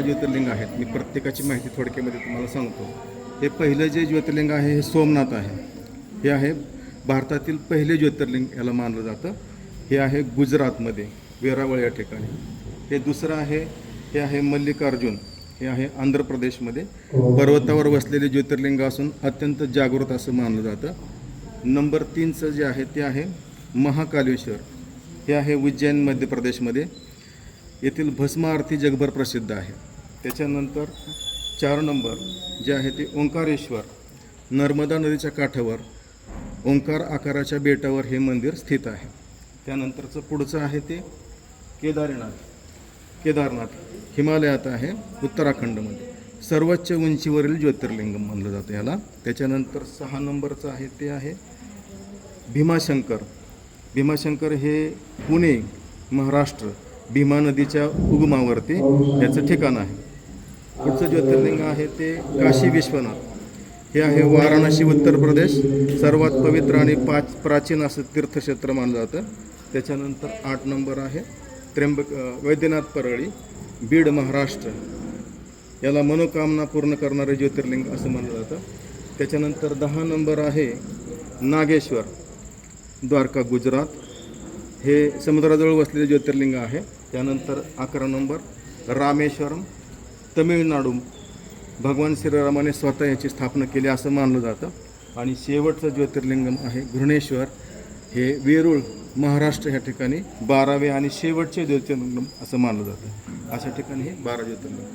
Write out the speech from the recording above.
ज्योतिर्लिंग आहेत. मी प्रत्येकाची माहिती थोडक्यामध्ये तुम्हाला सांगतो. हे पहिलं जे ज्योतिर्लिंग आहे हे सोमनाथ आहे. हे आहे भारतातील पहिले ज्योतिर्लिंग याला मानलं जातं. हे आहे गुजरातमध्ये वेरावळ या ठिकाणी. हे दुसरं आहे, हे आहे मल्लिकार्जुन. हे आहे आंध्र प्रदेशमध्ये पर्वतावर वसलेले ज्योतिर्लिंग असून अत्यंत जागृत असं मानलं जातं. नंबर 3चं जे आहे ते आहे महाकालेश्वर. हे आहे उज्जैन मध्य प्रदेशमध्ये. येथील भस्म आरती जगभर प्रसिद्ध आहे. त्याच्यानंतर 4 नंबर जे आहे ते ओंकारेश्वर. नर्मदा नदीच्या काठावर ओंकार आकाराच्या बेटावर हे मंदिर स्थित आहे. त्यानंतरचं पुढचं आहे ते केदारनाथ हिमालयात आहे, उत्तराखंडमध्ये. सर्वोच्च उंचीवरील ज्योतिर्लिंग मानलं जातं याला. त्याच्यानंतर 6 नंबरचं आहे ते आहे भीमाशंकर. भीमाशंकर हे पुणे, महाराष्ट्र, भीमा नदीच्या उगमावरती याचं ठिकाण आहे. पुढचं ज्योतिर्लिंग आहे ते काशी विश्वनाथ. हे आहे वाराणसी, उत्तर प्रदेश. सर्वात पवित्र आणि प्राचीन असं तीर्थक्षेत्र मानलं जातं. त्याच्यानंतर 8 नंबर आहे वैद्यनाथ परळी, बीड, महाराष्ट्र. याला मनोकामना पूर्ण करणारे ज्योतिर्लिंग असं मानलं जातं. त्याच्यानंतर 10 नंबर आहे नागेश्वर, द्वारका, गुजरात. हे समुद्राजवळ वसलेले ज्योतिर्लिंग आहे. त्यानंतर 11 नंबर रामेश्वरम, तमिळनाडू. भगवान श्रीरामाने स्वतः याची स्थापना केली असं मानलं जातं. आणि शेवटचं ज्योतिर्लिंग आहे घृणेश्वर. हे वेरूळ, महाराष्ट्र ह्या ठिकाणी 12वे आणि शेवटचे ज्योतिर्लिंग असं मानलं जातं. अशा ठिकाणी हे 12 ज्योतिर्लिंग.